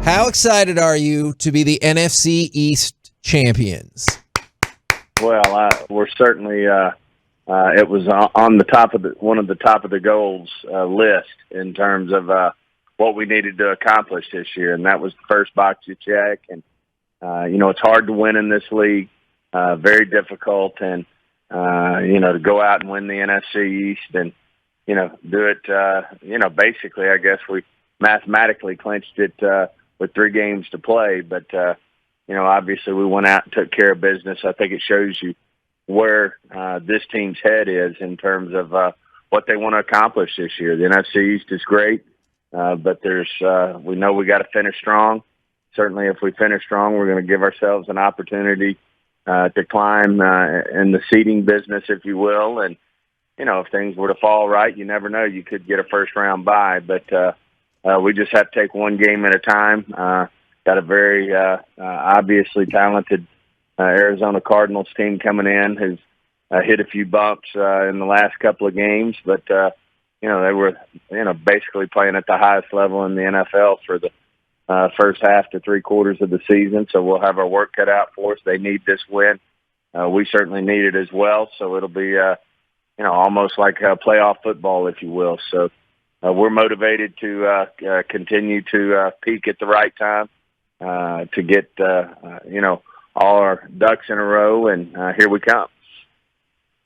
How excited are you to be the NFC East champions? Well, we're certainly. It was on the top of one of the top of the goals list in terms of what we needed to accomplish this year, and that was the first box you check. And it's hard to win in this league, very difficult, and to go out and win the NFC East and do it. Basically, I guess we mathematically clinched it with 3 games to play, but obviously we went out and took care of business. I think it shows you where this team's head is in terms of what they want to accomplish this year. The NFC East is great, but we know we got to finish strong. Certainly, if we finish strong, we're going to give ourselves an opportunity to climb in the seeding business, if you will. And if things were to fall right, you never know. You could get a first-round bye, but we just have to take one game at a time. Got a very obviously talented Arizona Cardinals team coming in who's hit a few bumps in the last couple of games, but they were basically playing at the highest level in the NFL for the first half to 3/4 of the season. So we'll have our work cut out for us. They need this win. We certainly need it as well. So it'll be almost like playoff football, if you will. So we're motivated to continue to peak at the right time to get all our ducks in a row, and here we come.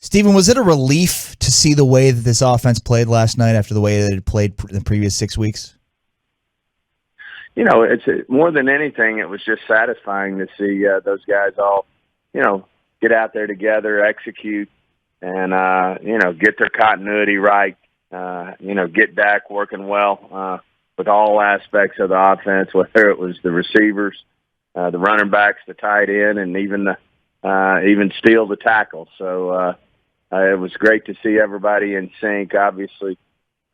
Stephen, was it a relief to see the way that this offense played last night after the way that it played in the previous 6 weeks? It's more than anything, it was just satisfying to see those guys all, get out there together, execute, and, get their continuity right, get Dak working well with all aspects of the offense, whether it was the receivers, the running backs, the tight end, and even steal the tackle. So it was great to see everybody in sync. Obviously,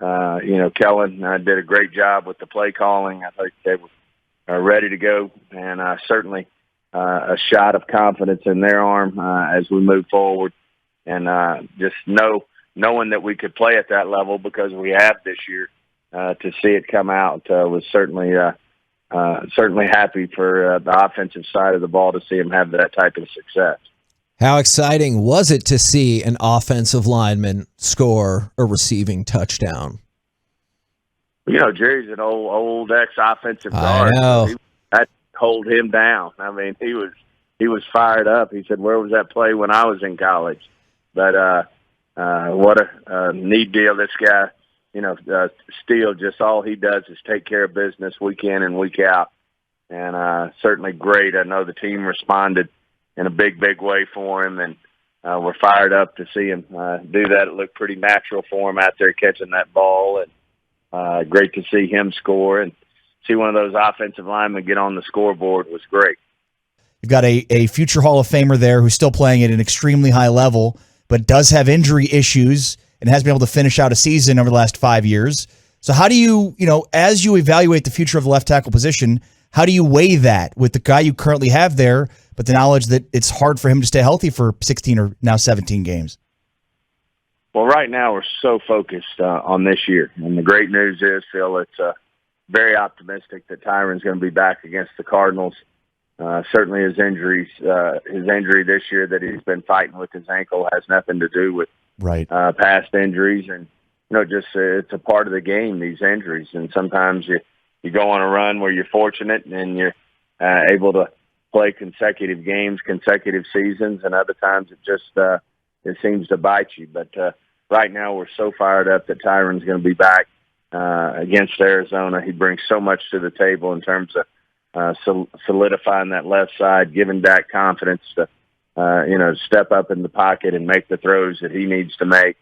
Kellen did a great job with the play calling. I think they were ready to go, and certainly a shot of confidence in their arm as we move forward. And just knowing that we could play at that level because we have this year, to see it come out was certainly happy for the offensive side of the ball to see him have that type of success. How exciting was it to see an offensive lineman score a receiving touchdown? Jerry's an old ex-offensive guard. I know. That hold him down. I mean, he was fired up. He said, "Where was that play when I was in college?" But what a neat deal. This guy, Steele, just all he does is take care of business week in and week out. And certainly great. I know the team responded in a big way for him, and we're fired up to see him do that. It looked pretty natural for him out there catching that ball, and great to see him score and see one of those offensive linemen get on the scoreboard was great. You've got a future Hall of Famer there who's still playing at an extremely high level, but does have injury issues and has been able to finish out a season over the last 5 years. So how do you, as you evaluate the future of the left tackle position, how do you weigh that with the guy you currently have there, but the knowledge that it's hard for him to stay healthy for 16 or now 17 games? Well, right now we're so focused on this year. And the great news is, Phil, it's very optimistic that Tyron's going to be back against the Cardinals. Certainly his injury this year that he's been fighting with his ankle has nothing to do with past injuries. And, it's a part of the game, these injuries. And sometimes you go on a run where you're fortunate and you're able to play consecutive games, consecutive seasons, and other times it seems to bite you. But right now we're so fired up that Tyron's going to be back against Arizona. He brings so much to the table in terms of solidifying that left side, giving Dak confidence to step up in the pocket and make the throws that he needs to make.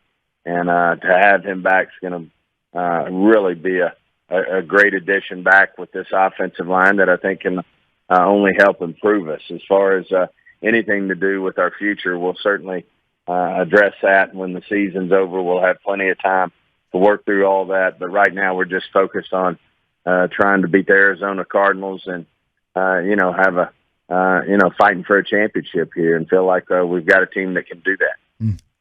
And to have him back is going to really be a great addition back with this offensive line that I think can only help improve us. As far as anything to do with our future, we'll certainly address that when the season's over. We'll have plenty of time to work through all that. But right now we're just focused on trying to beat the Arizona Cardinals and, have fighting for a championship here and feel like we've got a team that can do that.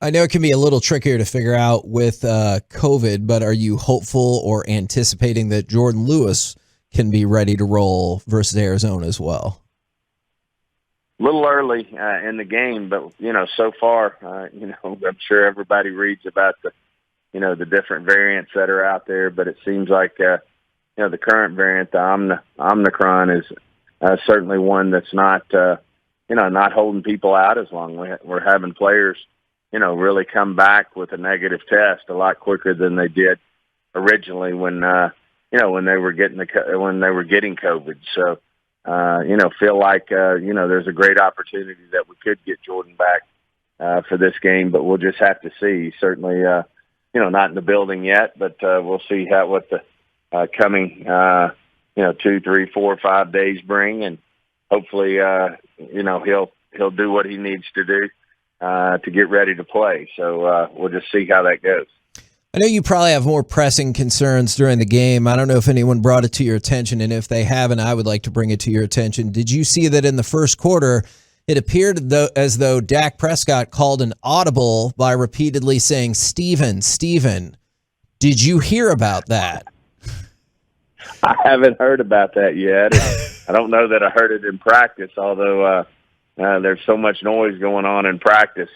I know it can be a little trickier to figure out with COVID, but are you hopeful or anticipating that Jordan Lewis can be ready to roll versus Arizona as well? A little early in the game, but so far, I'm sure everybody reads about the different variants that are out there, but it seems like the current variant, the Omicron, is certainly one that's not not holding people out as long. We're having players really come back with a negative test a lot quicker than they did originally when they were getting COVID. So feel like there's a great opportunity that we could get Jordan back for this game, but we'll just have to see. Certainly, not in the building yet, but we'll see what the coming 2, 3, 4, 5 days bring, and hopefully he'll do what he needs to do to get ready to play. So we'll just see how that goes. I know you probably have more pressing concerns during the game. I don't know if anyone brought it to your attention, and if they haven't, I would like to bring it to your attention. Did you see that in the first quarter, it appeared as though Dak Prescott called an audible by repeatedly saying, Stephen, Stephen? Did you hear about that? I haven't heard about that yet. I don't know that I heard it in practice, although there's so much noise going on in practice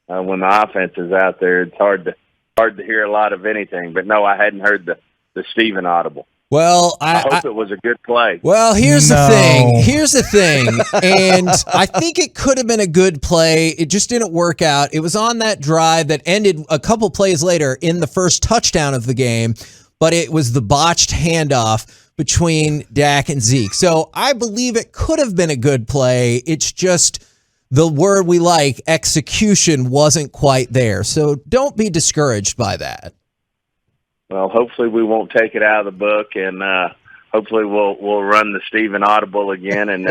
when the offense is out there. It's hard to hear a lot of anything. But no, I hadn't heard the Stephen audible. Well, I hope it was a good play. Well, here's the thing. And I think it could have been a good play. It just didn't work out. It was on that drive that ended a couple plays later in the first touchdown of the game, but it was the botched handoff between Dak and Zeke. So I believe it could have been a good play. It's just the word we like, execution, wasn't quite there. So don't be discouraged by that. Well, hopefully we won't take it out of the book, and hopefully we'll run the Stephen audible again, and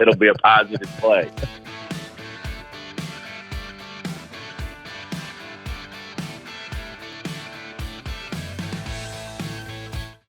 it'll be a positive play.